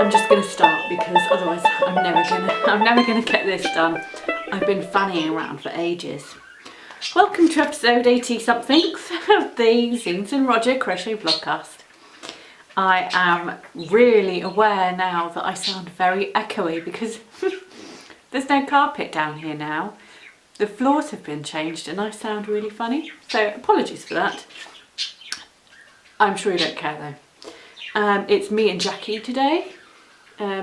I'm just going to start because otherwise I'm never gonna get this done. I've been fannying around for ages. Welcome to episode 80 somethings of the Zeens and Roger Crochet Vlogcast. I am really aware now that I sound very echoey because there's no carpet down here now. The floors have been changed and I sound really funny, so apologies for that. I'm sure you don't care though. It's me and Jackie today.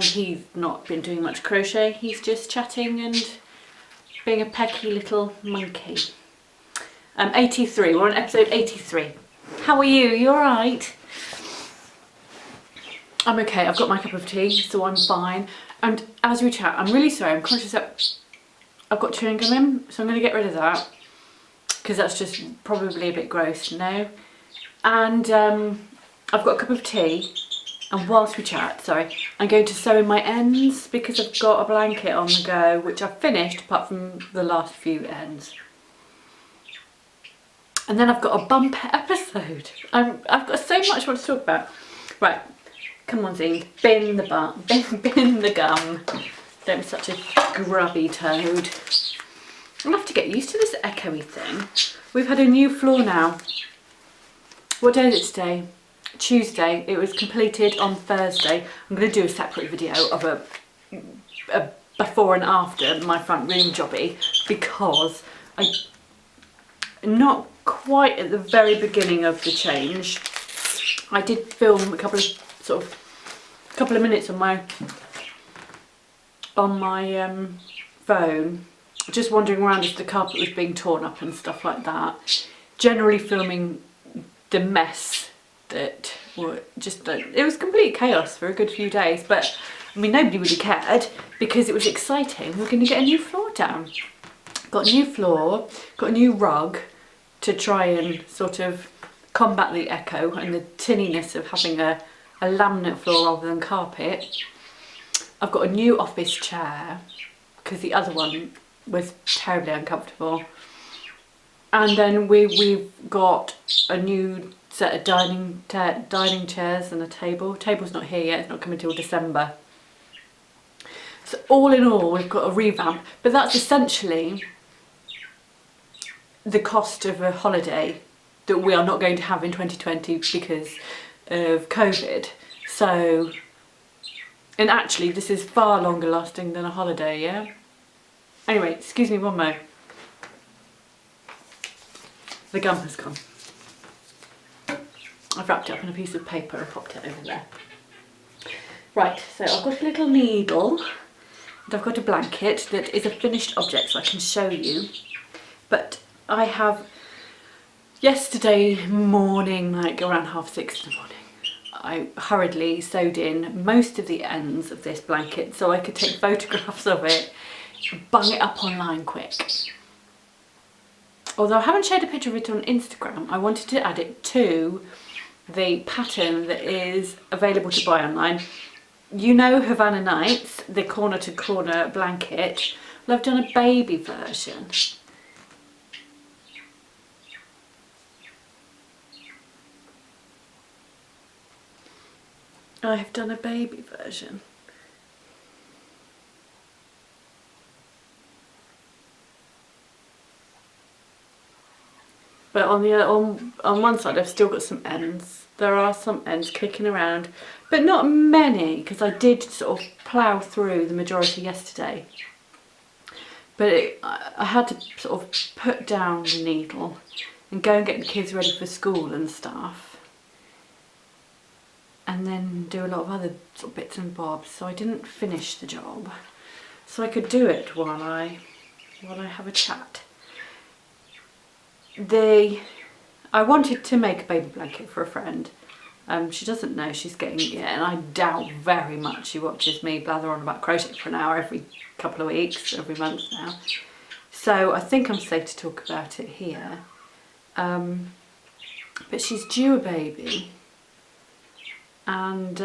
He's not been doing much crochet, he's just chatting and being a pecky little monkey. 83, we're on episode 83. How are you? You alright? I'm okay, I've got my cup of tea, so I'm fine. And as we chat, I'm really sorry, I'm conscious that I've got chewing gum in, so I'm going to get rid of that. Because that's just probably a bit gross, no? And I've got a cup of tea, and whilst we chat, sorry, I'm going to sew in my ends because I've got a blanket on the go, which I've finished apart from the last few ends. And then I've got a bumper episode. I've got so much I want to talk about. Right, come on Zine, bin the gum. Don't be such a grubby toad. I'll have to get used to this echoey thing. We've had a new floor now. What day is it today? Tuesday. It was completed on Thursday. I'm going to do a separate video of a before and after my front room jobby because I'm not quite at the very beginning of the change. I did film a couple of minutes on my phone, just wandering around as the carpet was being torn up and stuff like that. Generally filming the mess that were just, it was complete chaos for a good few days, but I mean nobody really cared because it was exciting. We're going to get a new floor down. Got a new floor, got a new rug to try and sort of combat the echo and the tinniness of having a laminate floor rather than carpet. I've got a new office chair because the other one was terribly uncomfortable. And then we've got a new set of dining chairs and a table. Table's not here yet, it's not coming till December. So all in all, we've got a revamp, but that's essentially the cost of a holiday that we are not going to have in 2020 because of COVID. So, and actually this is far longer lasting than a holiday, yeah? Anyway, excuse me one mo. The gum has gone. I've wrapped it up in a piece of paper and popped it over there. Right, so I've got a little needle and I've got a blanket that is a finished object so I can show you. But I have, yesterday morning, like around 6:30 in the morning, I hurriedly sewed in most of the ends of this blanket so I could take photographs of it, bung it up online quick. Although I haven't shared a picture of it on Instagram, I wanted to add it to the pattern that is available to buy online. You know Havana Nights, the corner to corner blanket. Well, I've done a baby version. I have done a baby version. But on one side I've still got some ends. There are some ends kicking around, but not many because I did sort of plough through the majority yesterday. But I had to sort of put down the needle and go and get the kids ready for school and stuff. And then do a lot of other sort of bits and bobs, so I didn't finish the job. So I could do it while I have a chat. I wanted to make a baby blanket for a friend. She doesn't know she's getting it yet, and I doubt very much she watches me blather on about crochet for an hour every couple of weeks, every month now. So I think I'm safe to talk about it here. But she's due a baby, and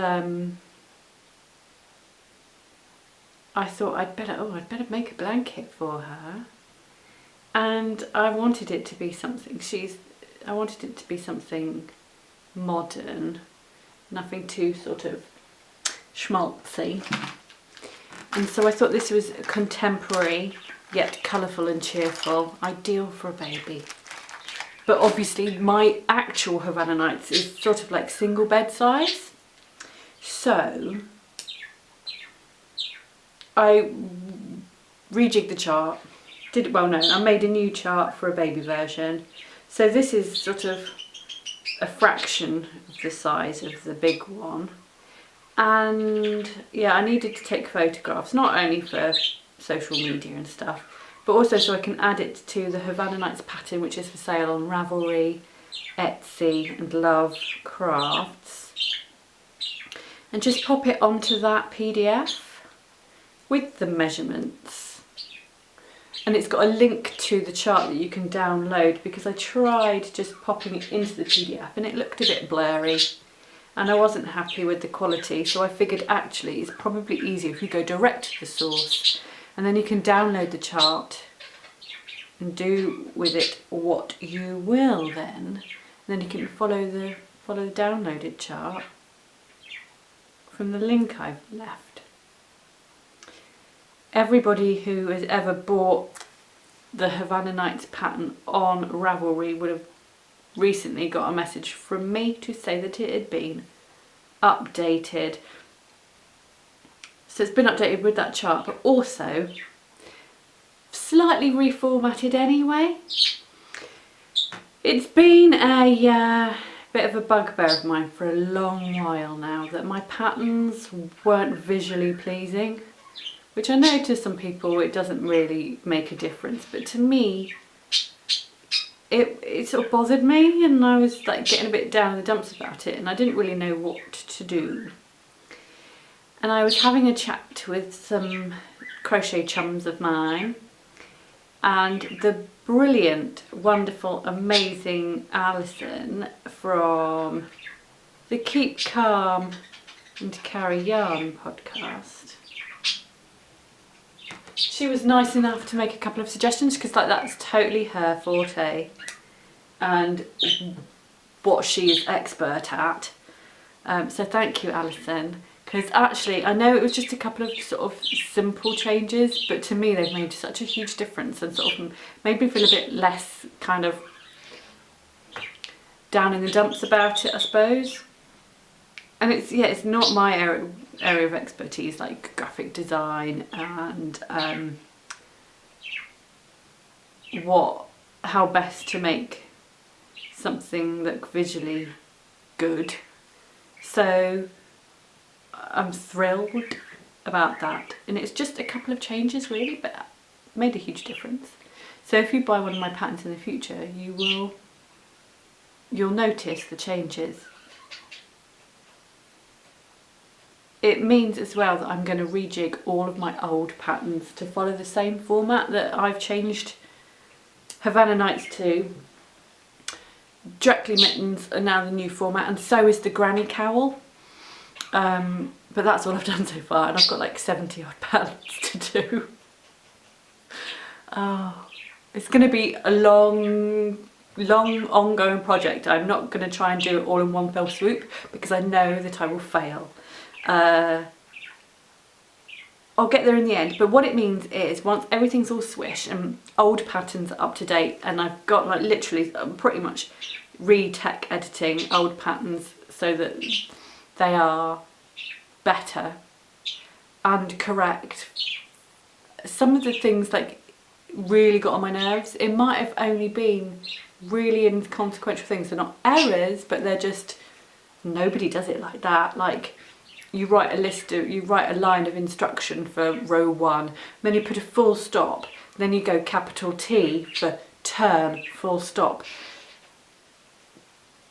I thought I'd better make a blanket for her. And I wanted it to be something modern, nothing too sort of schmaltzy. And so I thought this was contemporary, yet colourful and cheerful, ideal for a baby. But obviously my actual Havana Nights is sort of like single bed size. So I rejigged the chart. I made a new chart for a baby version. So this is sort of a fraction of the size of the big one. And yeah, I needed to take photographs, not only for social media and stuff, but also so I can add it to the Havana Nights pattern, which is for sale on Ravelry, Etsy and Love Crafts. And just pop it onto that PDF with the measurements. And it's got a link to the chart that you can download, because I tried just popping it into the PDF and it looked a bit blurry. And I wasn't happy with the quality, so I figured actually it's probably easier if you go direct to the source, and then you can download the chart and do with it what you will then. And then you can follow the downloaded chart from the link I've left. Everybody who has ever bought the Havana Nights pattern on Ravelry would have recently got a message from me to say that it had been updated. So it's been updated with that chart, but also slightly reformatted anyway. It's been a bit of a bugbear of mine for a long while now that my patterns weren't visually pleasing, which I know to some people it doesn't really make a difference, but to me it sort of bothered me, and I was like getting a bit down in the dumps about it, and I didn't really know what to do. And I was having a chat with some crochet chums of mine, and the brilliant, wonderful, amazing Alison from the Keep Calm and Carry Yarn podcast, she was nice enough to make a couple of suggestions, because like that's totally her forte and what she is expert at. So thank you, Alison, because actually I know it was just a couple of sort of simple changes, but to me they've made such a huge difference and sort of made me feel a bit less kind of down in the dumps about it, I suppose. And it's not my area of expertise, like graphic design and how best to make something look visually good. So I'm thrilled about that, and it's just a couple of changes really, but made a huge difference. So if you buy one of my patterns in the future, you'll notice the changes. It means as well that I'm going to rejig all of my old patterns to follow the same format that I've changed Havana Nights to. Directly Mittens are now the new format, and so is the Granny Cowl. But that's all I've done so far, and I've got like 70 odd patterns to do. Oh, it's going to be a long ongoing project. I'm not going to try and do it all in one fell swoop, because I know that I will fail. I'll get there in the end, but what it means is once everything's all swish and old patterns are up to date, and I've got like literally pretty much re-tech editing old patterns so that they are better and correct. Some of the things like really got on my nerves. It might have only been really inconsequential things. They're not errors, but they're just, nobody does it like that. Like, you write a line of instruction for row 1, then you put a full stop, then you go capital T for turn, full stop.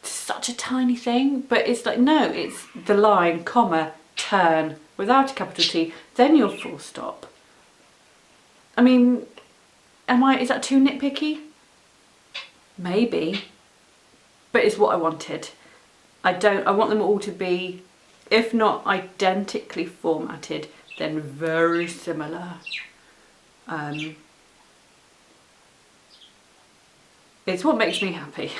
Such a tiny thing, but it's like, no, it's the line, comma, turn, without a capital T, then your full stop. I mean, is that too nitpicky? Maybe, but it's what I wanted. I want them all to be, if not identically formatted, then very similar. It's what makes me happy.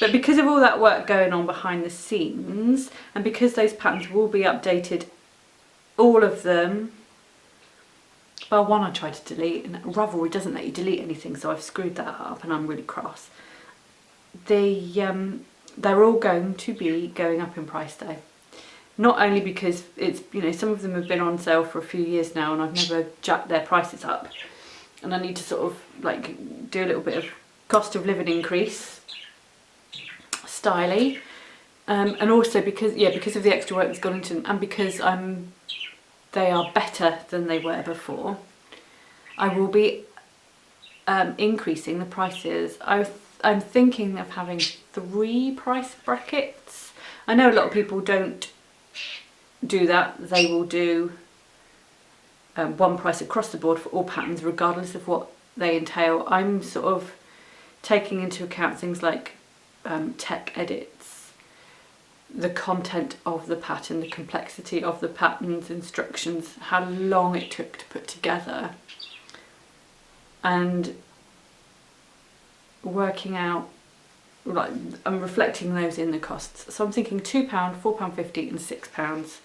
But because of all that work going on behind the scenes, and because those patterns will be updated all of them, well, one I tried to delete, and Ravelry doesn't let you delete anything, so I've screwed that up and I'm really cross. They're all going to be going up in price though. Not only because it's, you know, some of them have been on sale for a few years now and I've never jacked their prices up, and I need to sort of like do a little bit of cost of living increase styly, and also because of the extra work that's gone into them, and because they are better than they were before, I will be increasing the prices. I'm thinking of having 3 price brackets. I know a lot of people don't do that. They will do one price across the board for all patterns regardless of what they entail. I'm sort of taking into account things like tech edits, the content of the pattern, the complexity of the pattern's instructions, how long it took to put together, and working out, like, I'm reflecting those in the costs. So I'm thinking £2, £4.50 and £6,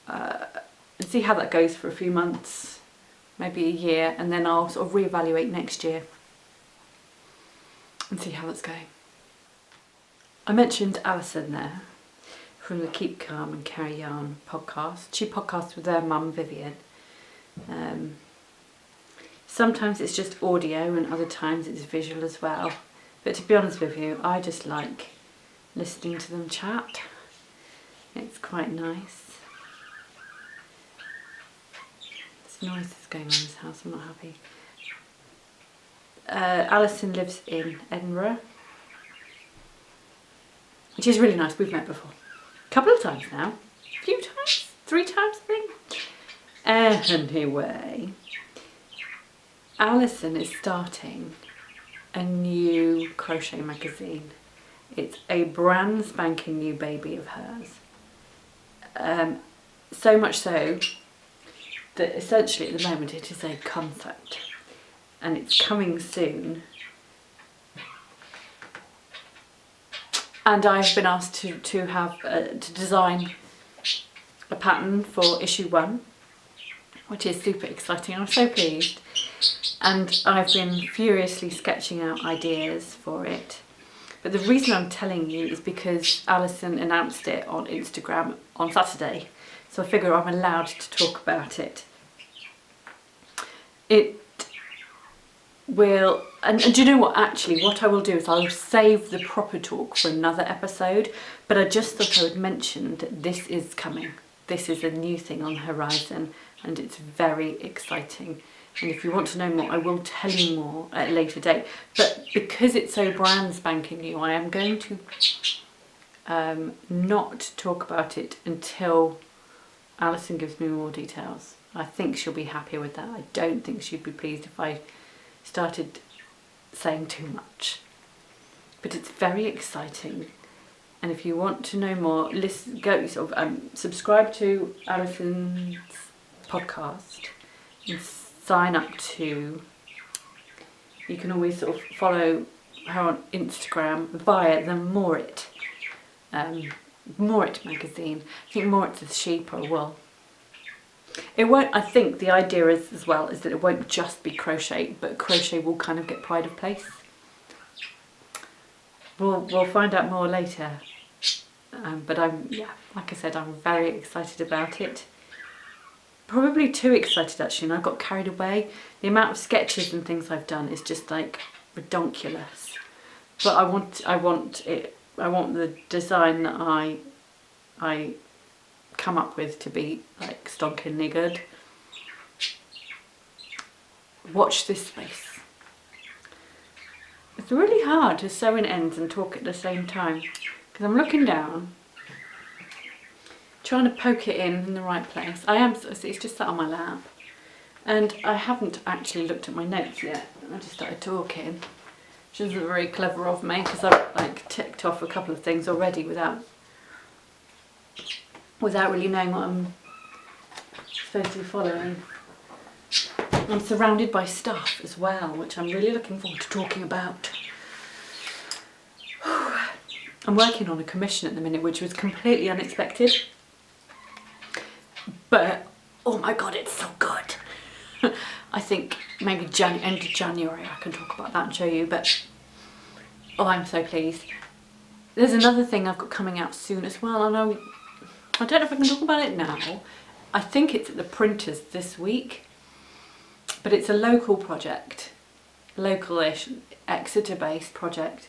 and see how that goes for a few months, maybe a year, and then I'll sort of reevaluate next year and see how that's going. I mentioned Alison there from the Keep Calm and Carry Yarn podcast. She podcasts with her mum Vivian. Sometimes it's just audio and other times it's visual as well. But to be honest with you, I just like listening to them chat. It's quite nice. There's noises going on in this house, I'm not happy. Alison lives in Edinburgh, which is really nice. We've met before. A couple of times now. A few times? 3 times, I think. Anyway, Alison is starting a new crochet magazine. It's a brand spanking new baby of hers. So much so that essentially at the moment it is a concept, and it's coming soon. And I've been asked to design a pattern for issue 1, which is super exciting. I'm so pleased. And I've been furiously sketching out ideas for it. But the reason I'm telling you is because Alison announced it on Instagram on Saturday. So I figure I'm allowed to talk about it. It will, and do you know what, actually what I will do is I'll save the proper talk for another episode, but I just thought I would mention that this is coming. This is a new thing on the horizon and it's very exciting. And if you want to know more, I will tell you more at a later date. But because it's so brand spanking new, I am going to not talk about it until Alison gives me more details. I think she'll be happier with that. I don't think she'd be pleased if I started saying too much. But it's very exciting. And if you want to know more, go subscribe to Alison's podcast and sign up to. You can always sort of follow her on Instagram via the Morit magazine. I think Morit's a sheep or a wool. It won't. I think the idea is as well is that it won't just be crochet, but crochet will kind of get pride of place. We'll find out more later. But like I said, I'm very excited about it. Probably too excited actually, and I got carried away. The amount of sketches and things I've done is just like redonkulous. But I want the design that I come up with to be like stonkingly good. Watch this space. It's really hard to sew in ends and talk at the same time because I'm looking down, trying to poke it in the right place. It's just sat on my lap, and I haven't actually looked at my notes yet. I just started talking, which isn't very clever of me because I've like ticked off a couple of things already without really knowing what I'm supposed to be following. I'm surrounded by stuff as well, which I'm really looking forward to talking about. I'm working on a commission at the minute, which was completely unexpected. But oh my god, it's so good. I think maybe end of January I can talk about that and show you, but oh, I'm so pleased. There's another thing I've got coming out soon as well, and I don't know if I can talk about it now. I think it's at the printers this week, but it's a local project, local-ish, Exeter-based project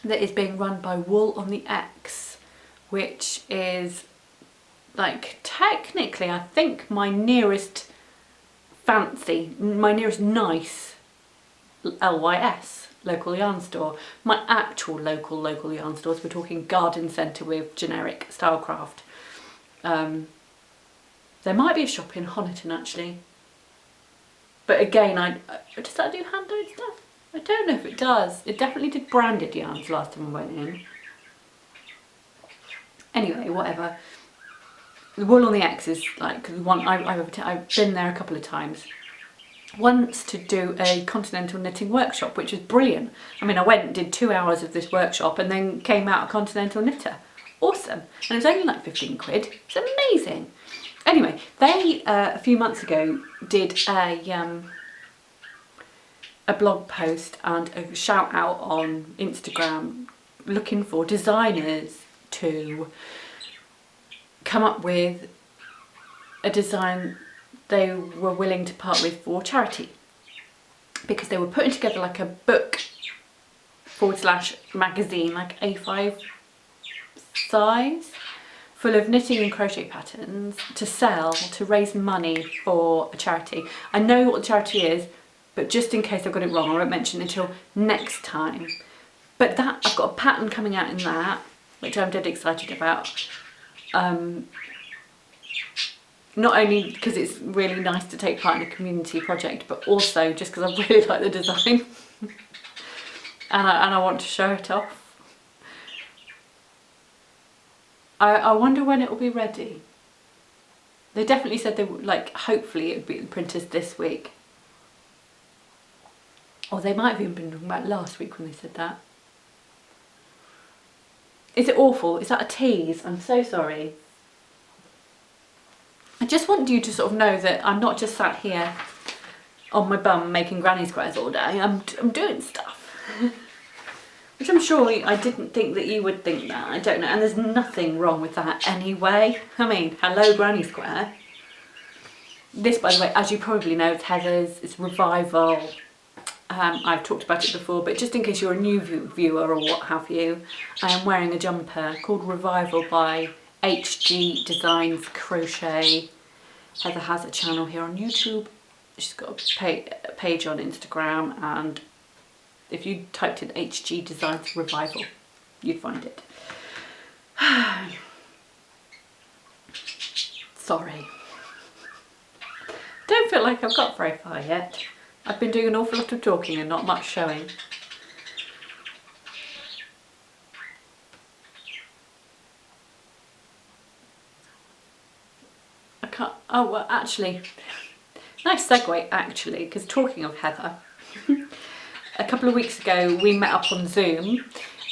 that is being run by Wool on the X, which is like technically I think my nearest nice LYS, local yarn store. My actual local yarn stores, we're talking garden centre with generic Stylecraft. There might be a shop in Honiton actually, but again, does that do hand-dyed stuff? I don't know if it does. It definitely did branded yarns last time I went in. Anyway, whatever. The Wool on the X is like the one I've been there a couple of times. Once to do a Continental knitting workshop, which was brilliant. I mean, I went and did 2 hours of this workshop and then came out a Continental knitter. Awesome. And it was only like 15 quid. It's amazing. Anyway, they a few months ago did a blog post and a shout out on Instagram looking for designers to come up with a design they were willing to part with for charity, because they were putting together like a book / magazine, like A5 size, full of knitting and crochet patterns to sell to raise money for a charity. I know what the charity is, but just in case I've got it wrong, I won't mention it until next time. But that, I've got a pattern coming out in that, which I'm dead excited about. Not only because it's really nice to take part in a community project, but also just because I really like the design and I want to show it off. I wonder when it will be ready. They definitely said they would, like, hopefully it would be at the printers this week. Or they might have even been talking about last week when they said that. Is it awful? Is that a tease? I'm so sorry. I just want you to sort of know that I'm not just sat here on my bum making granny squares all day. I'm doing stuff. Which I'm sure I didn't think that you would think that. I don't know. And there's nothing wrong with that anyway. I mean, hello granny square. This, by the way, as you probably know, it's Heather's. It's Revival. I've talked about it before, but just in case you're a new viewer or what have you, I am wearing a jumper called Revival by HG Designs Crochet. Heather has a channel here on YouTube. She's got a page on Instagram, and if you typed in HG Designs Revival, you'd find it. Sorry. Don't feel like I've got very far yet. I've been doing an awful lot of talking and not much showing. Oh, well, actually, nice segue, actually, because talking of Heather, a couple of weeks ago we met up on Zoom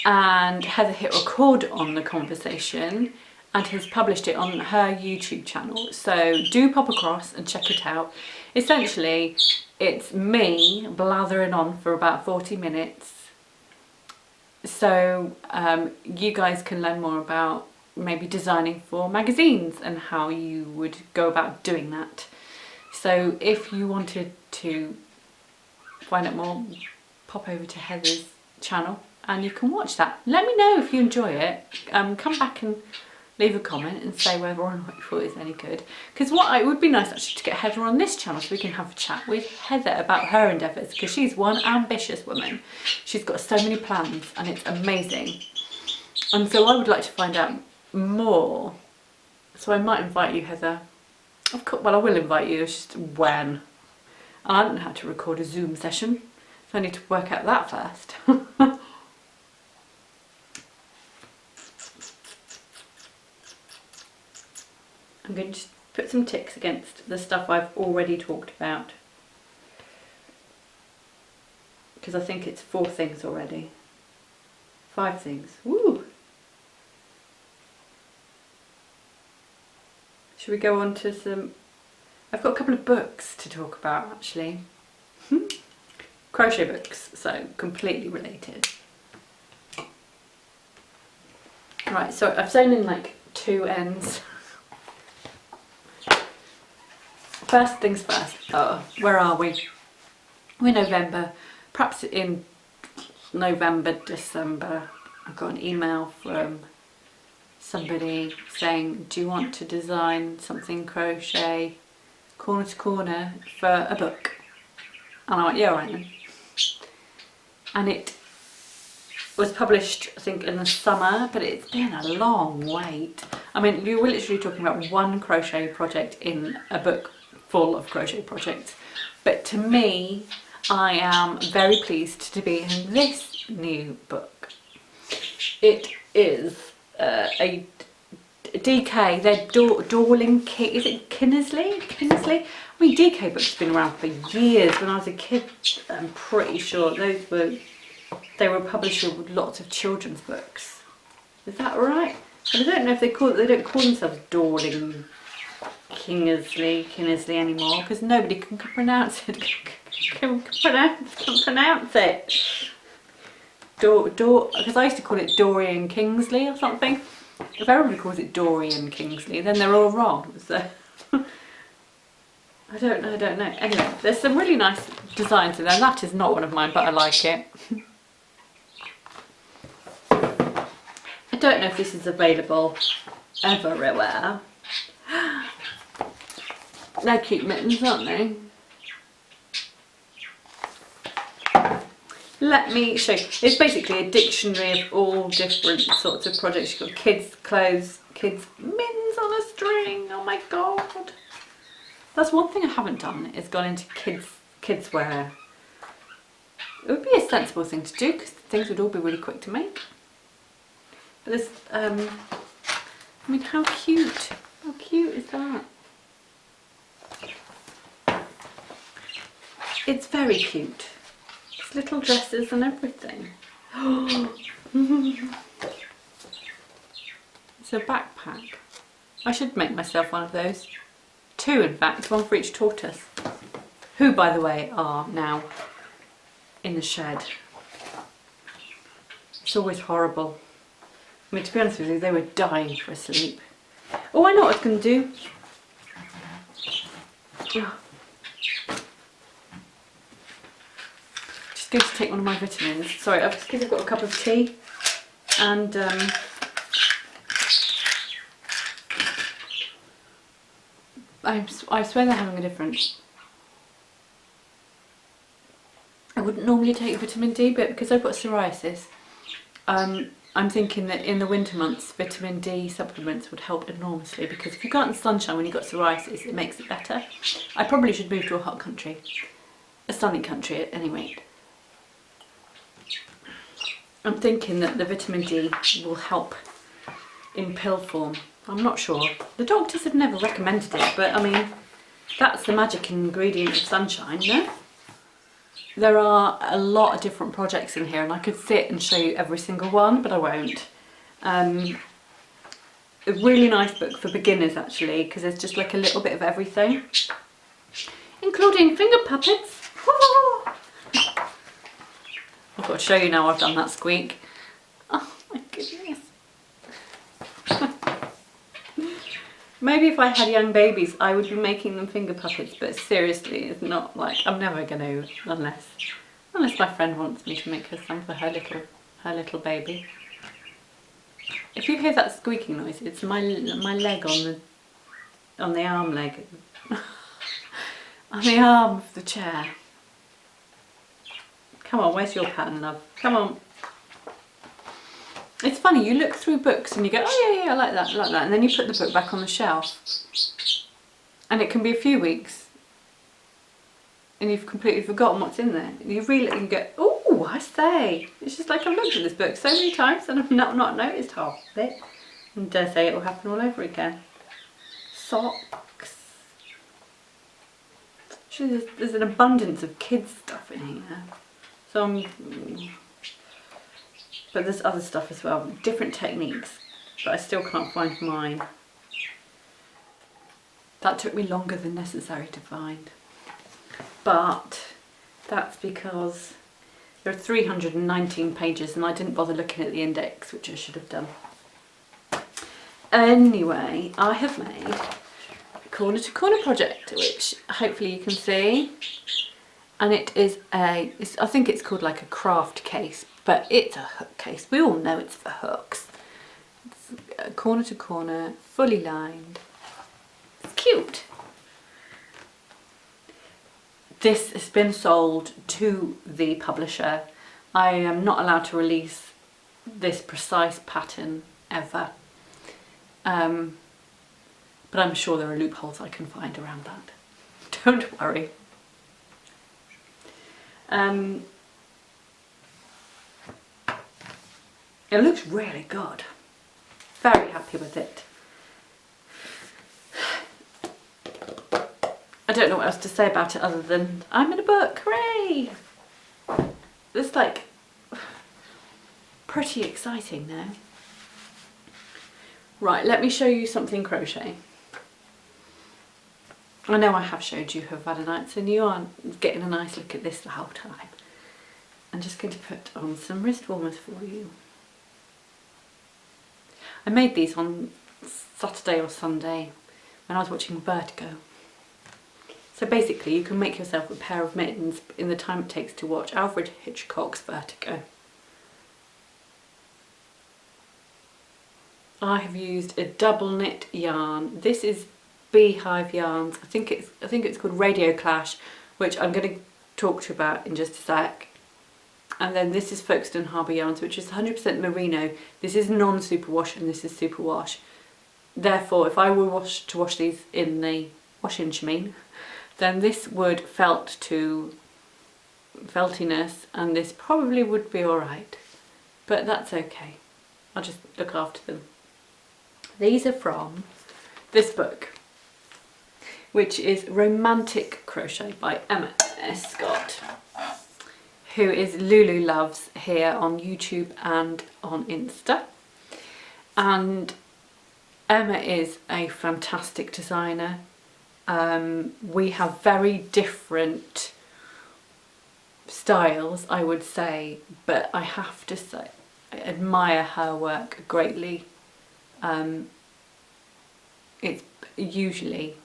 and Heather hit record on the conversation and has published it on her YouTube channel. So do pop across and check it out. Essentially, it's me blathering on for about 40 minutes. So you guys can learn more about maybe designing for magazines and how you would go about doing that. So if you wanted to find out more, pop over to Heather's channel and you can watch that. Let me know if you enjoy it. Come back and leave a comment and say whether or not you thought it was any good. Because it would be nice actually to get Heather on this channel so we can have a chat with Heather about her endeavours, because she's one ambitious woman. She's got so many plans and it's amazing. And so I would like to find out more. So I might invite you, Heather. Of course, well, I will invite you, it's just when. I don't know how to record a Zoom session, so I need to work out that first. I'm going to just put some ticks against the stuff I've already talked about, because I think it's 4 things already. 5 things. Woo! should we go on to some... I've got a couple of books to talk about actually. Crochet books, so completely related. Right, so I've sewn in like 2 ends. First things first, where are we? We're November, perhaps in November, December, I got an email from somebody saying, do you want to design something crochet corner to corner for a book? And I went, yeah, right then. And it was published, I think, in the summer, but it's been a long wait. I mean, you were literally talking about one crochet project in a book full of crochet projects. But to me, I am very pleased to be in this new book. It is a DK, they're Dorling, is it Kinnersley? I mean, DK books have been around for years. When I was a kid, I'm pretty sure they were publishers with lots of children's books. Is that right? And I don't know if they don't call themselves Dorling Kinnersley anymore, because nobody can pronounce it. Can pronounce it. Because I used to call it Dorian Kingsley or something. If everybody calls it Dorian Kingsley, then they're all wrong. So I don't know. Anyway, there's some really nice designs in there. That is not one of mine, but I like it. I don't know if this is available everywhere. They're cute mittens, aren't they? Let me show you. It's basically a dictionary of all different sorts of projects. You've got kids' clothes, kids' mittens on a string. Oh my god. That's one thing I haven't done, is gone into kids wear. It would be a sensible thing to do because things would all be really quick to make. But there's, I mean, how cute. How cute is that? It's very cute. It's little dresses and everything. It's a backpack. I should make myself one of those. 2 in fact, one for each tortoise. Who, by the way, are now in the shed. It's always horrible. I mean, to be honest with you, they were dying for a sleep. Oh, I know what I was going to do. Just going to take one of my vitamins. Sorry, I've just got a cup of tea and I swear they're having a difference. I wouldn't normally take vitamin D, but because I've got psoriasis, I'm thinking that in the winter months vitamin D supplements would help enormously, because if you go out in the sunshine when you've got psoriasis, it makes it better. I probably should move to a hot country, a sunny country at any rate. I'm thinking that the vitamin D will help in pill form. I'm not sure. The doctors have never recommended it, but I mean, that's the magic ingredient of sunshine, no? There are a lot of different projects in here and I could sit and show you every single one, but I won't. A really nice book for beginners actually, because there's just like a little bit of everything, including finger puppets. I've got to show you now I've done that squeak. Oh my goodness. Maybe if I had young babies I would be making them finger puppets, but seriously it's not like, I'm never going to, unless my friend wants me to make her some for her little baby. If you hear that squeaking noise, it's my leg on the arm leg, on the arm of the chair. Come on, where's your pattern, love? Come on. It's funny, you look through books and you go, oh yeah, I like that, and then you put the book back on the shelf and it can be a few weeks and you've completely forgotten what's in there. You read it and you go, oh, I say, it's just like I've looked at this book so many times and I've not noticed half of it, and dare say it will happen all over again. Socks. Actually, there's an abundance of kids stuff in here. So but there's other stuff as well, different techniques, but I still can't find mine. That took me longer than necessary to find. But that's because there are 319 pages and I didn't bother looking at the index, which I should have done. Anyway, I have made a corner to corner project, which hopefully you can see. And it is I think it's called like a craft case, but it's a hook case. We all know it's for hooks. It's corner to corner, fully lined. It's cute. This has been sold to the publisher. I am not allowed to release this precise pattern ever. But I'm sure there are loopholes I can find around that. Don't worry. It looks really good. Very happy with it. I don't know what else to say about it other than I'm in a book, hooray! It's like pretty exciting now. Right, let me show you something crochet. I know I have showed you Havana Nights and you aren't getting a nice look at this the whole time. I'm just going to put on some wrist warmers for you. I made these on Saturday or Sunday when I was watching Vertigo. So basically you can make yourself a pair of mittens in the time it takes to watch Alfred Hitchcock's Vertigo. I have used a double knit yarn. This is Beehive yarns. I think it's called Radio Clash, which I'm going to talk to you about in just a sec. And then this is Folkestone Harbour yarns, which is 100% merino. This is non-superwash and this is superwash. Therefore, if I were to wash these in the washing machine, then this would felt to feltiness and this probably would be alright. But that's okay. I'll just look after them. These are from this book, which is Romantic Crochet by Emma S. Scott, who is Lulu Loves here on YouTube and on Insta. And Emma is a fantastic designer. We have very different styles, I would say, but I have to say I admire her work greatly. It's usually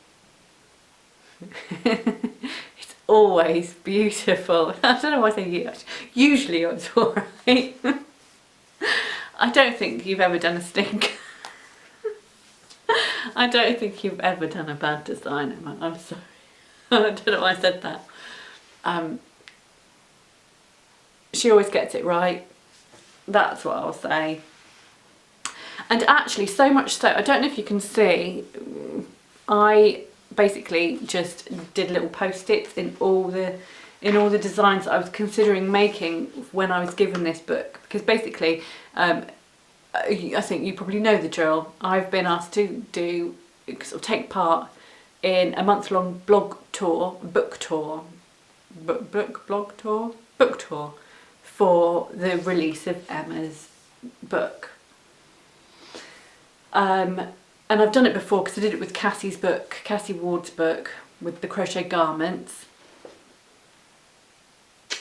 it's always beautiful. I don't know why I say usually it's alright. I don't think you've ever done a stink. I don't think you've ever done a bad design, Emma. I'm sorry. I don't know why I said that. She always gets it right. That's what I'll say. And actually, so much so, I don't know if you can see, I basically just did little post-its in all the designs that I was considering making when I was given this book. Because basically, I think you probably know the drill. I've been asked to do, sort of take part in a month-long book tour for the release of Emma's book. And I've done it before because I did it with Cassie's book, Cassie Ward's book, with the crochet garments.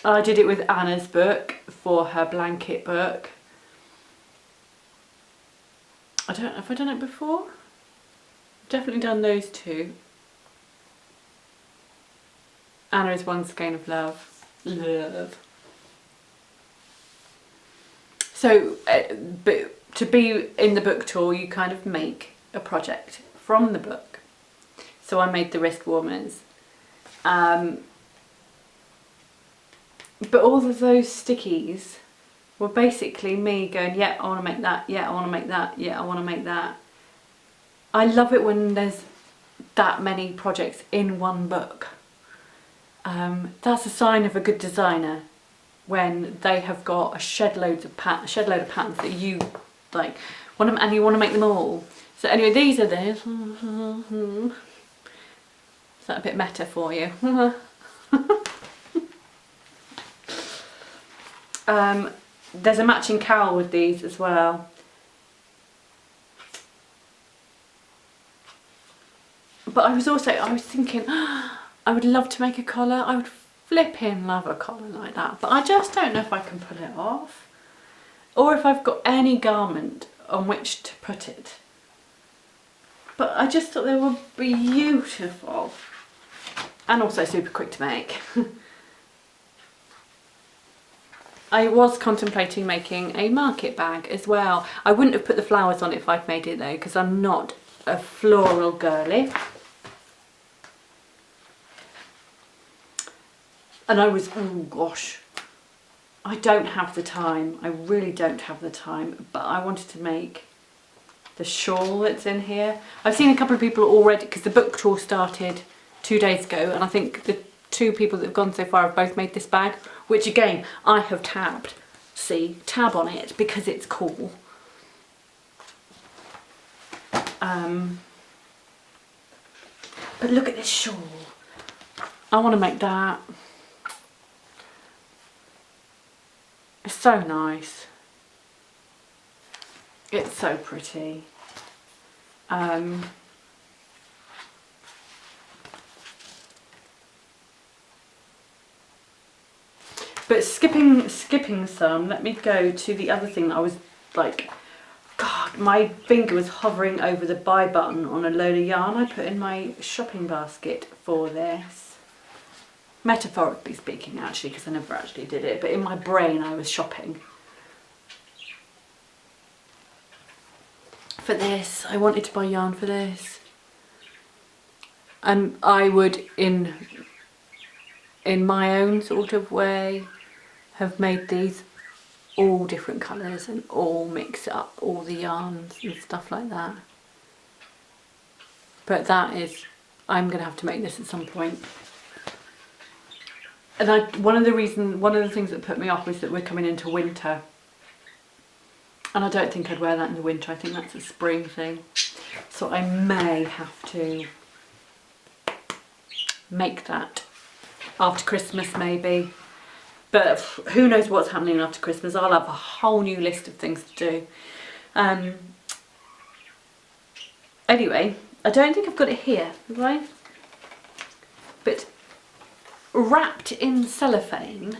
I did it with Anna's book for her blanket book. I don't know if I've done it before. I've definitely done those two. Anna is One Skein of Love. Love. So, but to be in the book tour, you kind of make a project from the book. So I made the wrist warmers. But all of those stickies were basically me going, yeah, I want to make that, yeah, I want to make that, yeah, I want to make that. I love it when there's that many projects in one book. That's a sign of a good designer, when they have got a shed load of patterns that you like want them, and you want to make them all. So anyway, these are theirs. Is that a bit meta for you? There's a matching cowl with these as well. But I was thinking, I would love to make a collar. I would flipping love a collar like that. But I just don't know if I can pull it off. Or if I've got any garment on which to put it. But I just thought they were beautiful. And also super quick to make. I was contemplating making a market bag as well. I wouldn't have put the flowers on it if I'd made it though, because I'm not a floral girly. And I was, oh gosh, I don't have the time. I really don't have the time, but I wanted to make the shawl that's in here. I've seen a couple of people already, because the book tour started 2 days ago, and I think the 2 people that have gone so far have both made this bag, which again, I have tabbed. See, tab on it because it's cool. But look at this shawl. I want to make that. It's so nice. It's so pretty. But skipping some, let me go to the other thing that I was like, God, my finger was hovering over the buy button on a load of yarn I put in my shopping basket for this. Metaphorically speaking, actually, because I never actually did it, but in my brain I was shopping. For this, I wanted to buy yarn for this. And I would, in my own sort of way, have made these all different colours and all mix up all the yarns and stuff like that. But that is, I'm going to have to make this at some point. And one of the things that put me off was that we're coming into winter. And I don't think I'd wear that in the winter. I think that's a spring thing. So I may have to make that after Christmas maybe. But who knows what's happening after Christmas. I'll have a whole new list of things to do. Anyway, I don't think I've got it here, have I? But wrapped in cellophane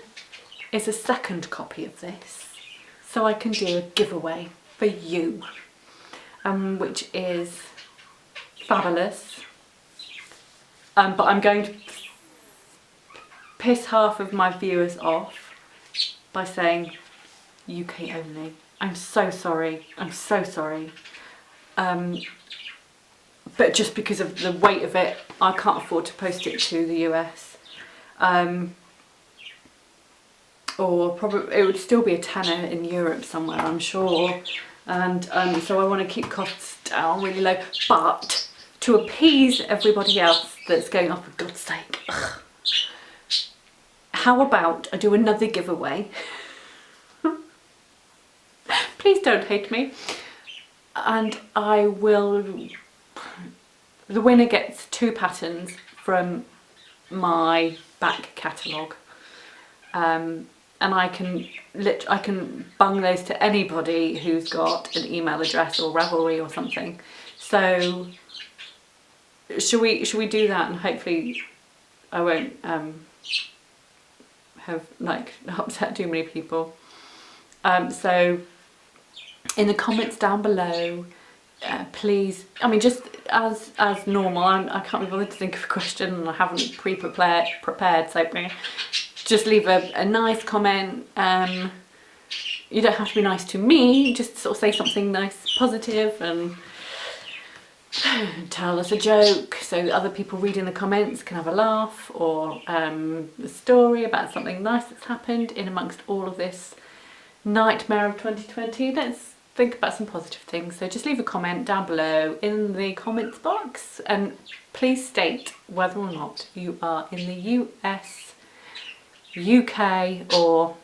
is a second copy of this. So I can do a giveaway for you, which is fabulous. But I'm going to piss half of my viewers off by saying UK only. I'm so sorry. I'm so sorry. But just because of the weight of it, I can't afford to post it to the US. Or probably it would still be a tenner in Europe somewhere, I'm sure. And so I want to keep costs down really low. But to appease everybody else that's going, oh for God's sake, ugh. How about I do another giveaway? Please don't hate me. And I will, the winner gets 2 patterns from my back catalogue. And I can bung those to anybody who's got an email address or Ravelry or something. So should we do that, and hopefully I won't have like upset too many people. So in the comments down below, please, I mean, just as normal, I can't be bothered to think of a question and I haven't prepared, so just leave a nice comment. You don't have to be nice to me, just sort of say something nice, positive, and tell us a joke so that other people reading the comments can have a laugh, or a story about something nice that's happened in amongst all of this nightmare of 2020. Let's think about some positive things. So just leave a comment down below in the comments box, and please state whether or not you are in the US, UK or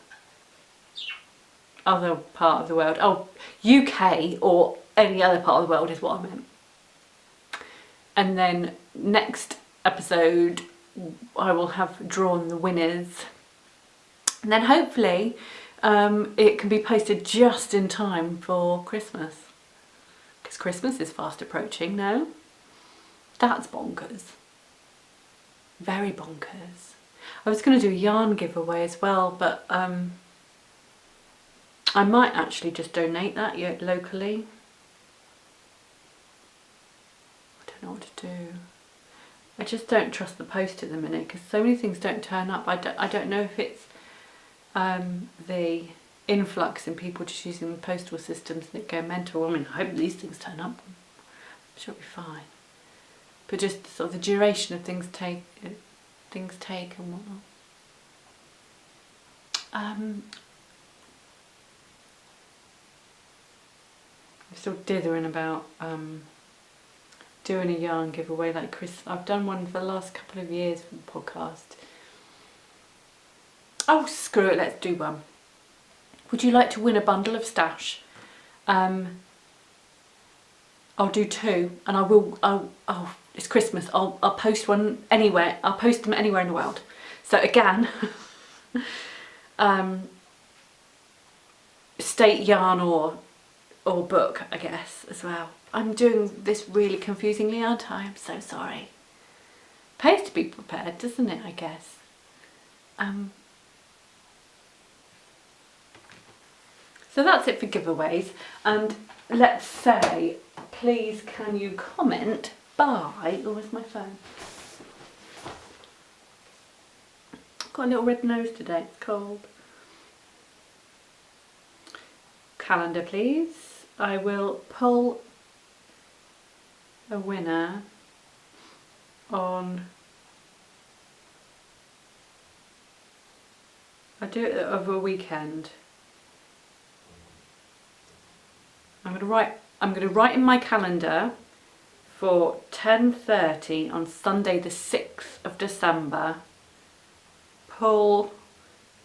other part of the world. Oh, UK or any other part of the world is what I meant. And then next episode I will have drawn the winners, and then hopefully it can be posted just in time for Christmas, because Christmas is fast approaching now. That's bonkers. Very bonkers. I was going to do a yarn giveaway as well, but I might actually just donate that locally. I don't know what to do. I just don't trust the post at the minute because so many things don't turn up. I don't know if it's the influx in people just using the postal systems that go mental. I mean, I hope these things turn up. I'm sure it'll be fine. But just sort of the duration of things take and whatnot. I'm still dithering about doing a yarn giveaway like Chris. I've done one for the last couple of years for the podcast. Oh, screw it, let's do one. Would you like to win a bundle of stash? I'll do 2, and oh, it's Christmas. I'll post one anywhere. I'll post them anywhere in the world. So again, state yarn or book, I guess, as well. I'm doing this really confusingly, aren't I? I'm so sorry. Pays to be prepared, doesn't it, I guess? So that's it for giveaways. And let's say, please can you comment by, oh, where's my phone? I've got a little red nose today, it's cold. Calendar, please. I will pull a winner on, I do it over a weekend. I'm going to write in my calendar for 10:30 on Sunday the 6th of December. Pull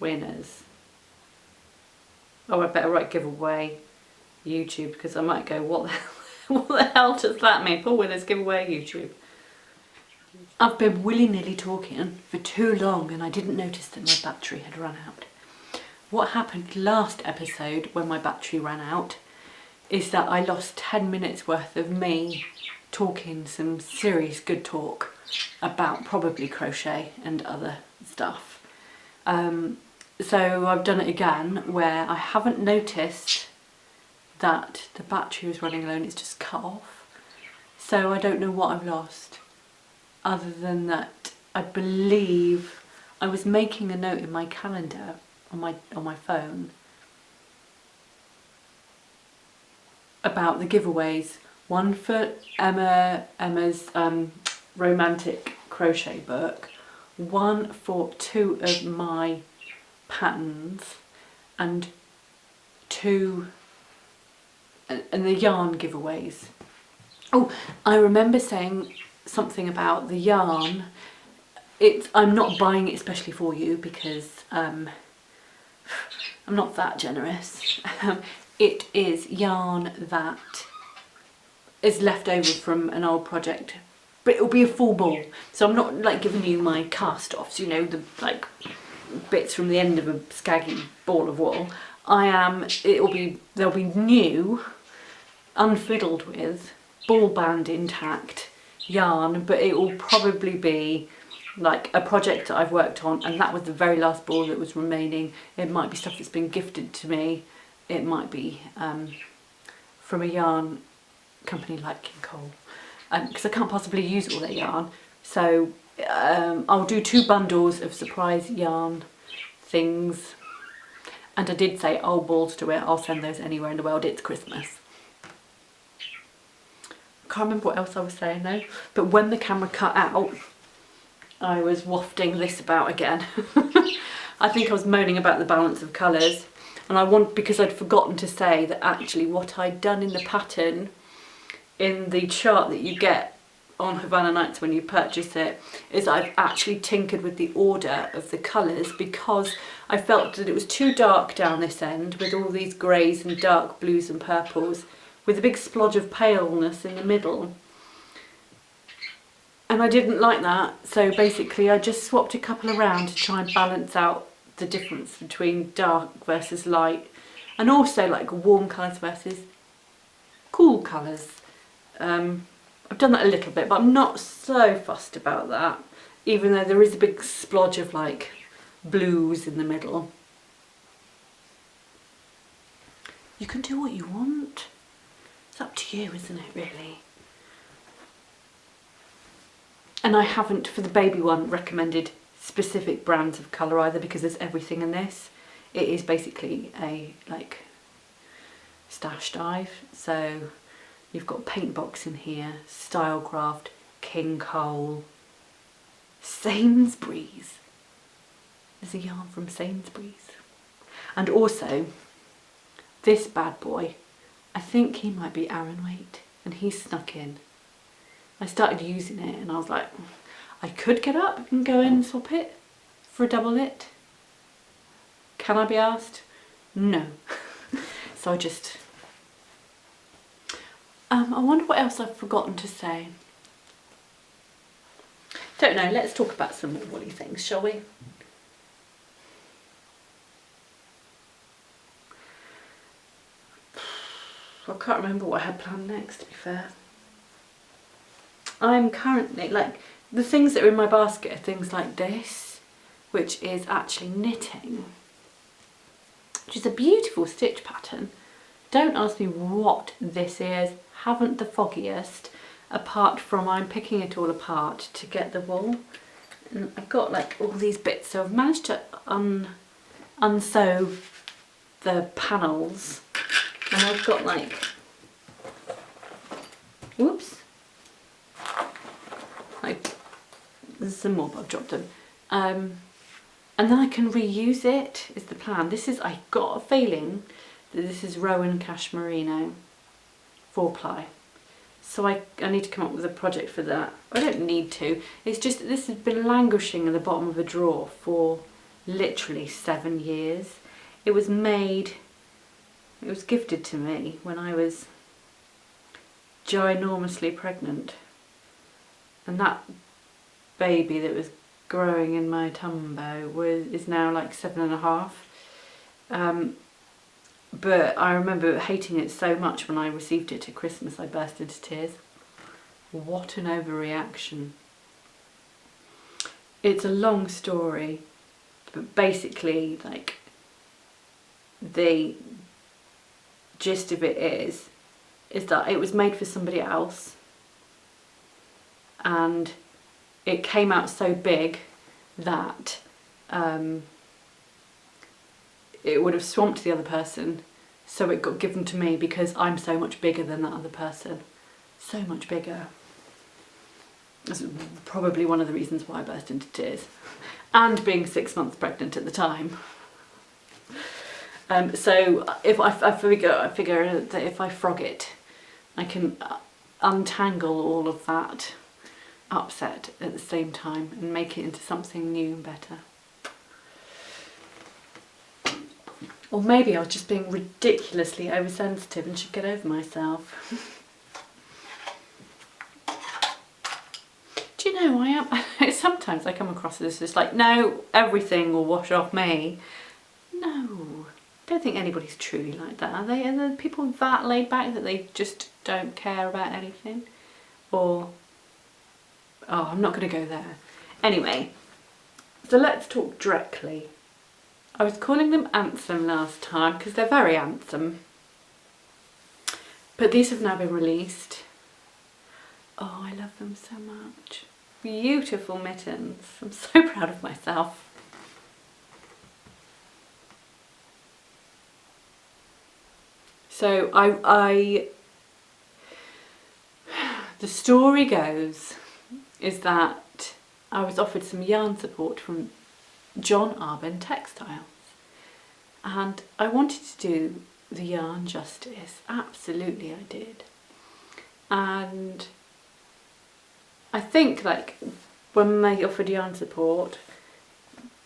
winners. Oh, I better write giveaway YouTube because I might go, what the hell does that mean? Pull winners, giveaway YouTube. I've been willy-nilly talking for too long and I didn't notice that my battery had run out. What happened last episode when my battery ran out is that I lost 10 minutes worth of me talking some serious good talk about probably crochet and other stuff. So I've done it again where I haven't noticed that the battery was running low and it's just cut off. So I don't know what I've lost, other than that I believe I was making a note in my calendar on my phone about the giveaways. One for Emma's romantic crochet book, one for 2 of my patterns, and 2 and the yarn giveaways. Oh, I remember saying something about the yarn. I'm not buying it especially for you because I'm not that generous. It is yarn that is left over from an old project, but it'll be a full ball. So I'm not like giving you my cast-offs, you know, the like bits from the end of a scaggy ball of wool. There'll be new, unfiddled with, ball band intact yarn, but it will probably be like a project that I've worked on and that was the very last ball that was remaining. It might be stuff that's been gifted to me. It might be from a yarn company like King Cole, because I can't possibly use all their yarn. So I'll do 2 bundles of surprise yarn things. And I did say, oh, balls to it, I'll send those anywhere in the world, it's Christmas. Can't remember what else I was saying though, but when the camera cut out, I was wafting this about again. I think I was moaning about the balance of colours, and because I'd forgotten to say that actually what I'd done in the pattern, in the chart that you get on Havana Nights when you purchase it, is I've actually tinkered with the order of the colours because I felt that it was too dark down this end with all these greys and dark blues and purples with a big splodge of paleness in the middle. And I didn't like that, so basically I just swapped a couple around to try and balance out the difference between dark versus light, and also like warm colours versus cool colours. I I've done that a little bit, but I'm not so fussed about that, even though there is a big splodge of like blues in the middle. You can do what you want. It's up to you, isn't it, really? And I haven't, for the baby one, recommended specific brands of colour either, because there's everything in this. It is basically a like stash dive. So you've got Paint Box in here, Stylecraft, King Cole, Sainsbury's. There's a yarn from Sainsbury's. And also, this bad boy, I think he might be Aran weight, and he's snuck in. I started using it and I was like, I could get up and go in and swap it for a double knit. Can I be asked? No. So I just... I wonder what else I've forgotten to say. Don't know, let's talk about some more woolly things, shall we? I can't remember what I had planned next, to be fair. I'm currently, like, the things that are in my basket are things like this, which is actually knitting, which is a beautiful stitch pattern. Don't ask me what this is, haven't the foggiest, apart from I'm picking it all apart to get the wool. And I've got like all these bits, so I've managed to unsew the panels, and I've got like, whoops, like, there's some more, but I've dropped them. And then I can reuse it, is the plan. This is, I got a feeling that this is Rowan Cashmerino 4-ply. So I need to come up with a project for that. I don't need to. It's just, this has been languishing at the bottom of a drawer for literally 7 years. It was made, it was gifted to me when I was ginormously pregnant. And that baby that was growing in my tumbo is now like 7.5. But I remember hating it so much when I received it at Christmas, I burst into tears. What an overreaction. It's a long story, but basically, like, the gist of it is that it was made for somebody else, and it came out so big that it would have swamped the other person, so it got given to me because I'm so much bigger than that other person. So much bigger. That's probably one of the reasons why I burst into tears. And being 6 months pregnant at the time. So if I figure that if I frog it, I can untangle all of that upset at the same time and make it into something new and better. Or maybe I was just being ridiculously oversensitive and should get over myself. Do you know, I am, sometimes I come across as just like, no, everything will wash off me. No, I don't think anybody's truly like that, are they? Are there people that laid back that they just don't care about anything? Or, oh, I'm not going to go there. Anyway, so let's talk directly. I was calling them Anthem last time because they're very Anthem. But these have now been released. Oh, I love them so much. Beautiful mittens. I'm so proud of myself. So the story goes is that I was offered some yarn support from John Arbon Textiles, and I wanted to do the yarn justice. Absolutely I did. And I think, like, when they offered yarn support,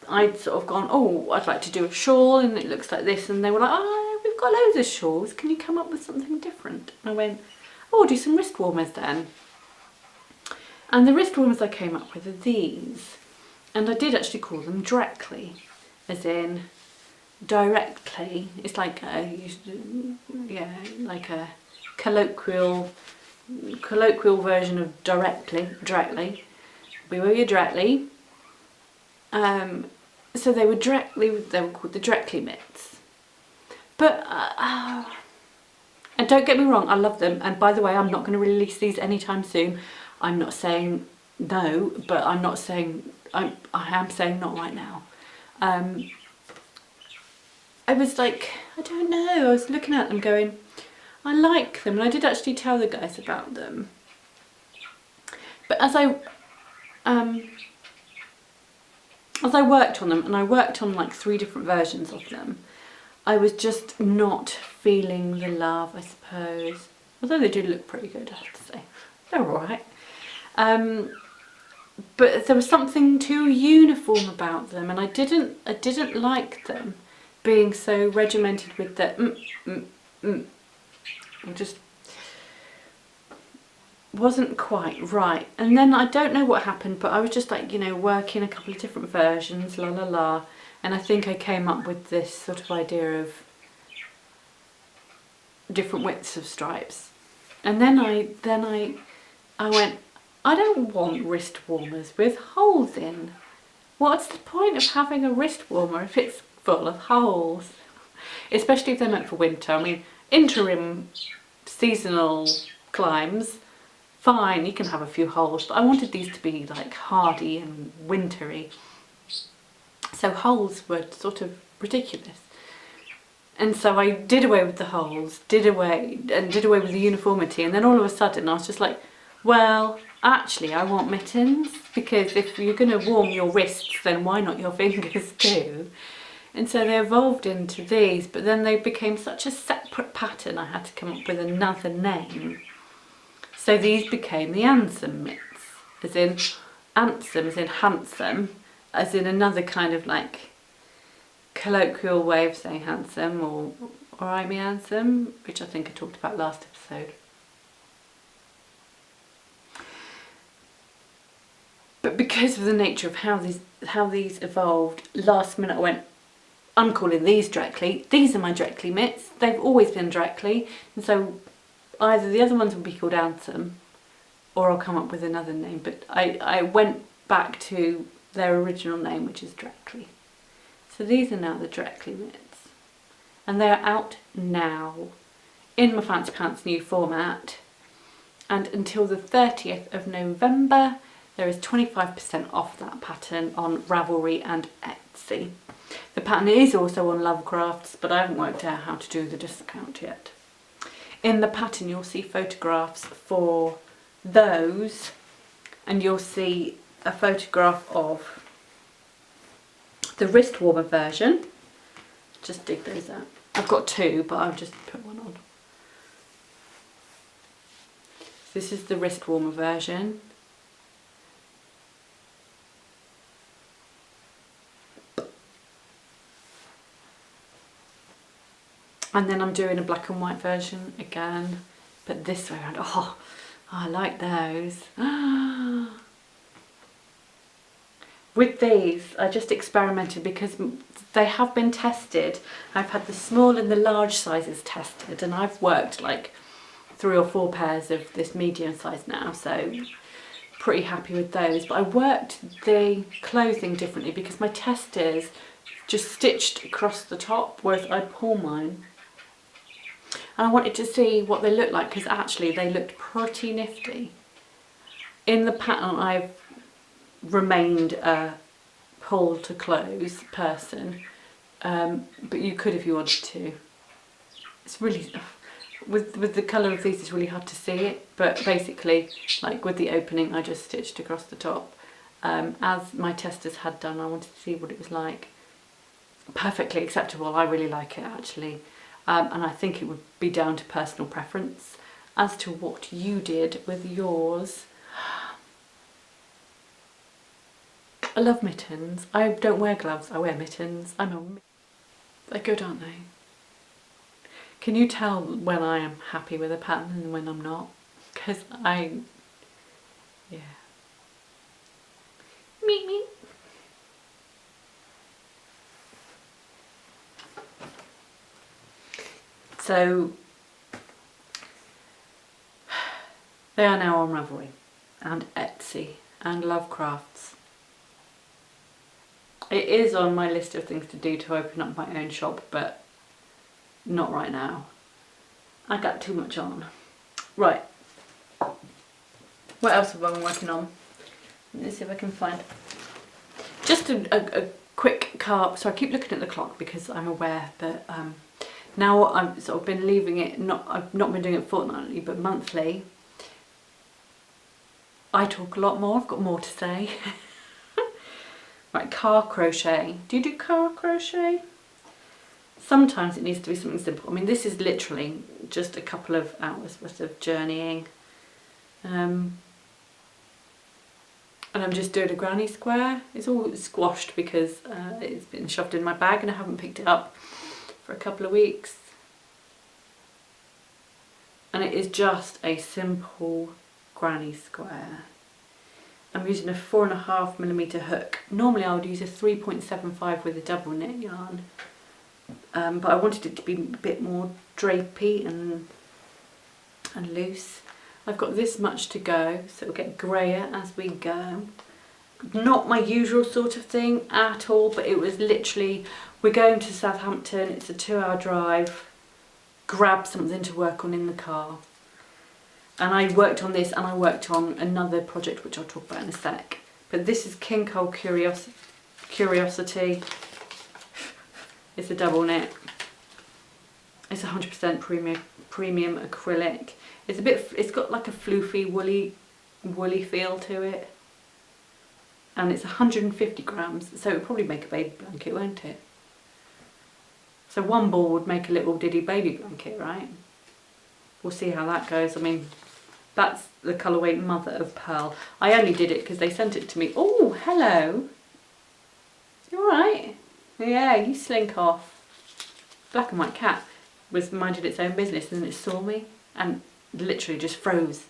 I'd sort of gone, oh, I'd like to do a shawl and it looks like this, and they were like, oh, we've got loads of shawls, can you come up with something different? And I went, oh, do some wrist warmers then. And the wrist warmers I came up with are these. And I did actually call them directly, as in directly. It's like a, yeah, like a colloquial colloquial version of directly. We wear you directly. So they were called the directly mitts. But, and don't get me wrong, I love them. And by the way, I'm not going to release these anytime soon. I'm not saying no, but I'm not saying, I am saying not right now. I was like, I don't know, I was looking at them going, I like them, and I did actually tell the guys about them. But as I worked on them, and I worked on like 3 different versions of them, I was just not feeling the love, I suppose. Although they do look pretty good, I have to say. They're alright. But there was something too uniform about them, and I didn't like them being so regimented with the It just wasn't quite right. And then I don't know what happened, but I was just like, you know, working a couple of different versions, la la la, and I think I came up with this sort of idea of different widths of stripes. And then I went, I don't want wrist warmers with holes in. What's the point of having a wrist warmer if it's full of holes? Especially if they're meant for winter. I mean, interim seasonal climbs, fine, you can have a few holes, but I wanted these to be like hardy and wintry. So holes were sort of ridiculous. And so I did away with the holes, did away with the uniformity, and then all of a sudden I was just like, well, actually I want mittens, because if you're going to warm your wrists, then why not your fingers too? And so they evolved into these, but then they became such a separate pattern I had to come up with another name. So these became the Ansem mitts, as in Ansem, as in handsome, as in another kind of like colloquial way of saying handsome, or alright me handsome, which I think I talked about last episode. But because of the nature of how these evolved, last minute I went, I'm calling these directly. These are my directly mitts. They've always been directly, and so either the other ones will be called Ansem, or I'll come up with another name. But I went back to their original name, which is directly. So these are now the directly mitts, and they are out now in my Fancy Pants new format. And until the 30th of November, there is 25% off that pattern on Ravelry and Etsy. The pattern is also on Lovecrafts, but I haven't worked out how to do the discount yet. In the pattern you'll see photographs for those, and you'll see a photograph of the wrist warmer version. Just dig those out. I've got 2, but I've just put one on. This is the wrist warmer version. And then I'm doing a black and white version again, but this way around. Oh, I like those. With these, I just experimented because they have been tested. I've had the small and the large sizes tested, and I've worked like 3 or 4 pairs of this medium size now, so pretty happy with those. But I worked the clothing differently because my testers just stitched across the top, whereas I pull mine. And I wanted to see what they looked like, because actually they looked pretty nifty. In the pattern I've remained a pull to close person, but you could if you wanted to. It's really, with the colour of these it's really hard to see it, but basically like with the opening I just stitched across the top. As my testers had done, I wanted to see what it was like. Perfectly acceptable, I really like it actually. And I think it would be down to personal preference as to what you did with yours. I love mittens. I don't wear gloves, I wear mittens. They're good, aren't they? Can you tell when I am happy with a pattern and when I'm not? Because yeah. Meet me. So They are now on Ravelry and Etsy and Lovecrafts. It is on my list of things to do to open up my own shop, but not right now. I got too much on. Right. What else have I been working on? Let's see if I can find just a quick carve. So I keep looking at the clock because I'm aware that now I've sort of been leaving it, I've not been doing it fortnightly but monthly. I talk a lot more, I've got more to say. Right, car crochet. Do you do car crochet? Sometimes it needs to be something simple. I mean, this is literally just a couple of hours worth of journeying. And I'm just doing a granny square. It's all squashed because it's been shoved in my bag and I haven't picked it up for a couple of weeks. And it is just a simple granny square. I'm using a 4.5mm hook. Normally I would use a 3.75 with a double knit yarn. But I wanted it to be a bit more drapey and loose. I've got this much to go, so it'll get grayer as we go. Not my usual sort of thing at all, but it was literally, we're going to Southampton, it's a 2-hour drive, grab something to work on in the car. And I worked on this and I worked on another project which I'll talk about in a sec. But this is King Cole Curiosity. It's a double knit. It's 100% premium acrylic. It's got like a floofy woolly feel to it. And it's 150 grams, so it would probably make a baby blanket, won't it? So one ball would make a little diddy baby blanket, right? We'll see how that goes. I mean, that's the colourway Mother of Pearl. I only did it because they sent it to me. Oh, hello. You alright? Yeah, you slink off. Black and white cat was minding its own business and then it saw me and literally just froze.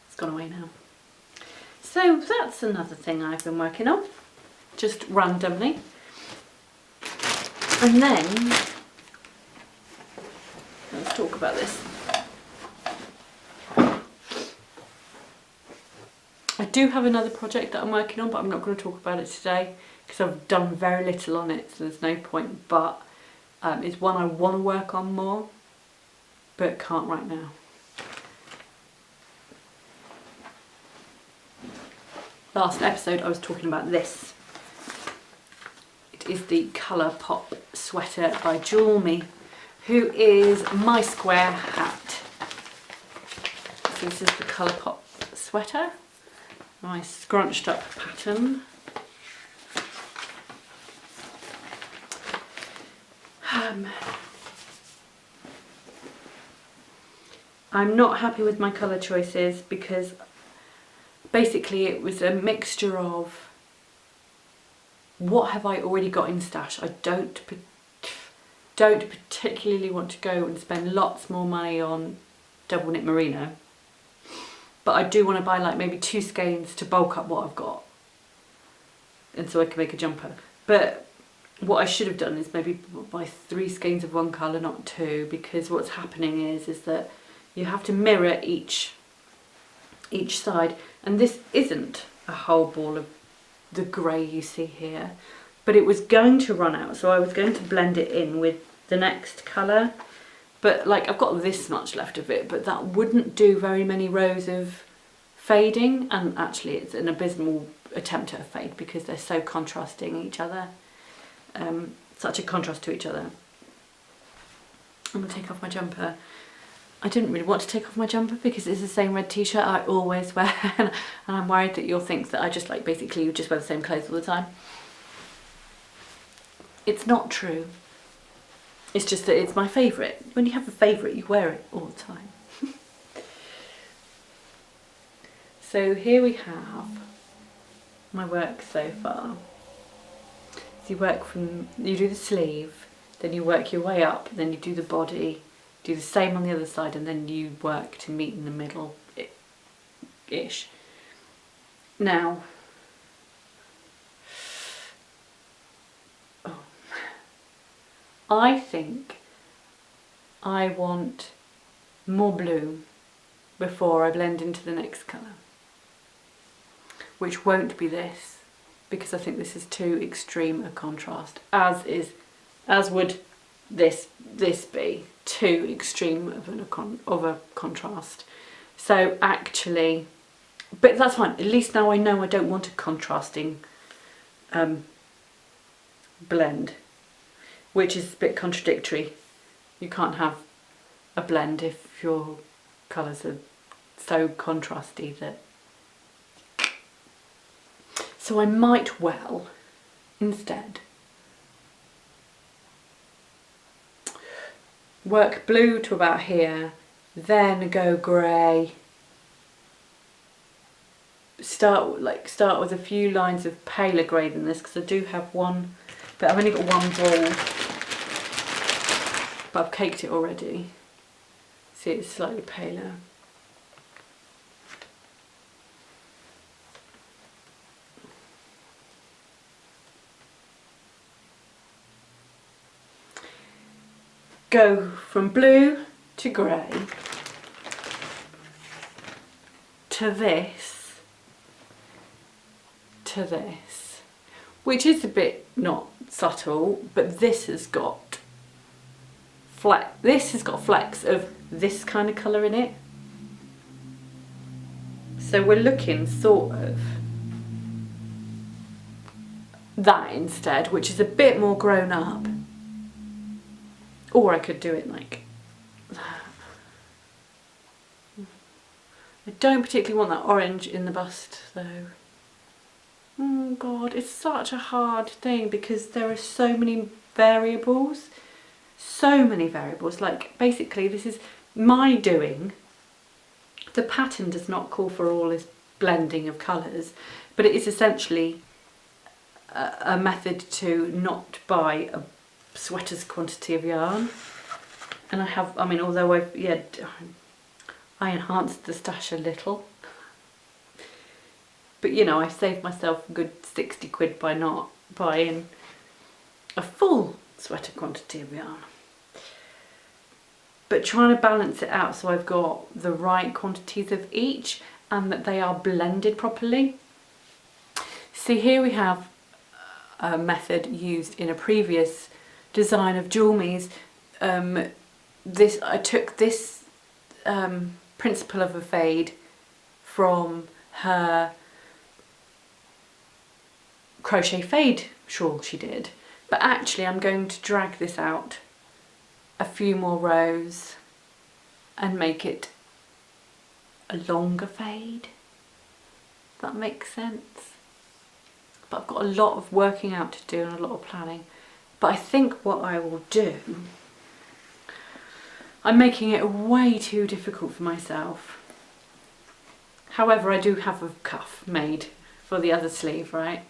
It's gone away now. So that's another thing I've been working on, just randomly. And then, let's talk about this. I do have another project that I'm working on, but I'm not going to talk about it today because I've done very little on it, so there's no point. But it's one I want to work on more, but can't right now. Last episode I was talking about this. It is the Colourpop Sweater by Jewelme, who is my square hat. So this is the Colourpop Sweater, my scrunched up pattern. I'm not happy with my colour choices because basically it was a mixture of what have I already got in stash. I don't particularly want to go and spend lots more money on double knit merino, but I do want to buy like maybe 2 skeins to bulk up what I've got and so I can make a jumper. But what I should have done is maybe buy 3 skeins of one colour, not 2, because what's happening is that you have to mirror each side, and this isn't a whole ball of the grey you see here, but it was going to run out, so I was going to blend it in with the next colour, but like I've got this much left of it, but that wouldn't do very many rows of fading, and actually it's an abysmal attempt at a fade because they're so contrasting each other, such a contrast to each other. I'm going to take off my jumper. I didn't really want to take off my jumper because it's the same red t-shirt I always wear and I'm worried that you'll think that I just like basically just wear the same clothes all the time. It's not true. It's just that it's my favourite. When you have a favourite you wear it all the time. So here we have my work so far. So you do the sleeve, then you work your way up, then you do the body, do the same on the other side, and then you work to meet in the middle-ish. Now, I think I want more blue before I blend into the next colour, which won't be this, because I think this is too extreme a contrast, as would this be too extreme of a contrast. So actually, but that's fine, at least now I know I don't want a contrasting blend, which is a bit contradictory. You can't have a blend if your colours are so contrasty that... So I might well, instead, work blue to about here, then go grey, start with a few lines of paler grey than this, because I do have one, but I've only got one ball, but I've caked it already. See, it's slightly paler. Go from blue to grey to this, which is a bit not subtle, but this has got flecks of this kind of colour in it. So we're looking sort of that instead, which is a bit more grown up. Or I could do it like that. I don't particularly want that orange in the bust though. Oh God, it's such a hard thing because there are so many variables. Like basically this is my doing. The pattern does not call for all this blending of colours, but it is essentially a method to not buy a sweater's quantity of yarn. And although I enhanced the stash a little, but you know, I saved myself a good 60 quid by not buying a full sweater quantity of yarn, but trying to balance it out so I've got the right quantities of each and that they are blended properly. See, here we have a method used in a previous design of Julmie's. I took this principle of a fade from her crochet fade shawl she did, but actually I'm going to drag this out a few more rows and make it a longer fade, if that makes sense. But I've got a lot of working out to do and a lot of planning. But I think what I will do, I'm making it way too difficult for myself. However, I do have a cuff made for the other sleeve, right?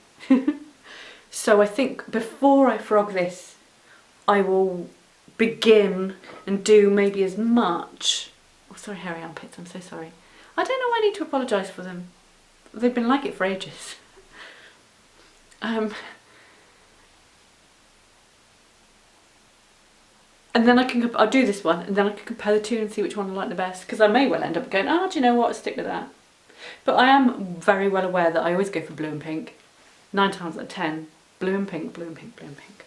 So I think before I frog this, I will begin and do maybe as much... Oh, sorry, hairy armpits, I'm so sorry. I don't know why I need to apologise for them. They've been like it for ages. And then I'll do this one, and then I can compare the two and see which one I like the best, because I may well end up going, do you know what, I'll stick with that. But I am very well aware that I always go for blue and pink. 9 times out of 10, blue and pink, blue and pink, blue and pink.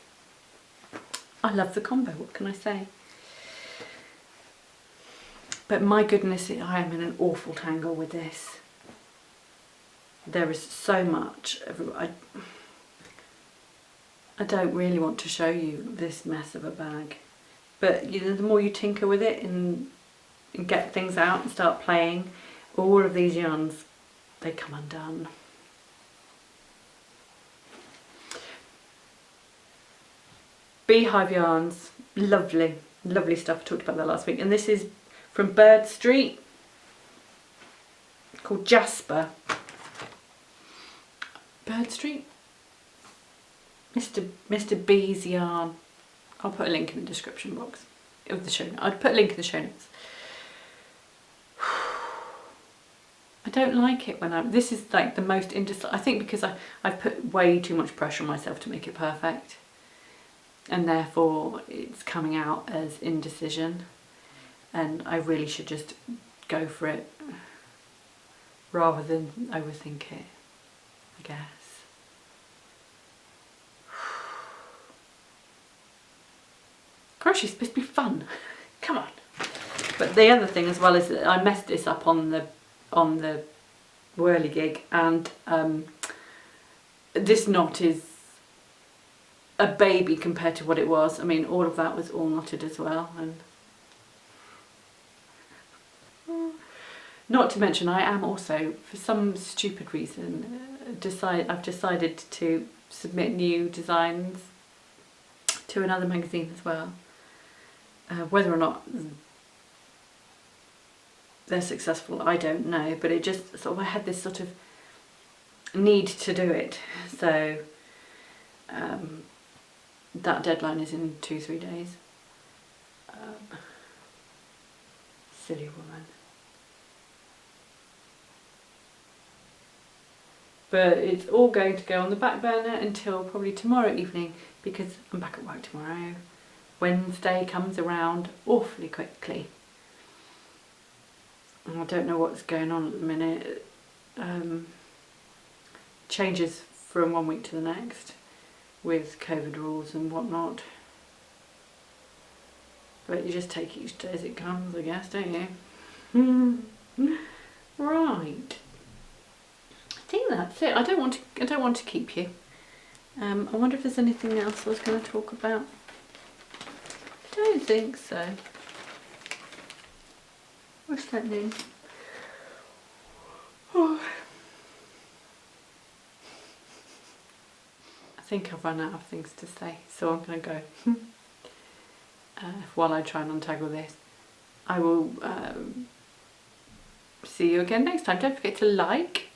I love the combo, what can I say? But my goodness, I am in an awful tangle with this. There is so much. I don't really want to show you this mess of a bag. But you know, the more you tinker with it and get things out and start playing, all of these yarns, they come undone. Beehive yarns, lovely, lovely stuff. I talked about that last week. And this is from Bird Street, called Jasper. Bird Street? Mr. B's yarn. I'll put a link in the description box of the show notes. I'd put a link in the show notes. I don't like it when this is like the most indecisive. I think because I've put way too much pressure on myself to make it perfect, and therefore it's coming out as indecision. and I really should just go for it rather than overthink it, I guess. Crochet's supposed to be fun. Come on. But the other thing as well is that I messed this up on the whirligig, and this knot is a baby compared to what it was. I mean, all of that was all knotted as well, and not to mention I am also, for some stupid reason, I've decided to submit new designs to another magazine as well. Whether or not they're successful, I don't know, but it just sort of, I had this sort of need to do it. So that deadline is in 2-3 days. Silly woman. But it's all going to go on the back burner until probably tomorrow evening, because I'm back at work tomorrow. Wednesday comes around awfully quickly. I don't know what's going on at the minute. Changes from one week to the next with COVID rules and whatnot. But you just take each day as it comes, I guess, don't you? Right. I think that's it. I don't want to keep you. I wonder if there's anything else I was going to talk about. I don't think so. What's that name? Oh. I think I've run out of things to say, so I'm going to go. While I try and untangle this. I will see you again next time. Don't forget to like,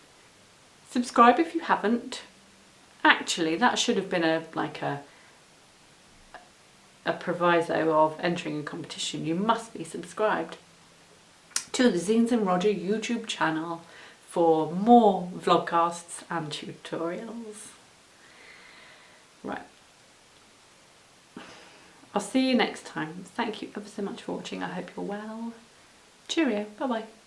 subscribe if you haven't. Actually, that should have been a proviso of entering a competition. You must be subscribed to the Zeens and Roger YouTube channel for more vlogcasts and tutorials. Right. I'll see you next time. Thank you ever so much for watching. I hope you're well. Cheerio. Bye bye.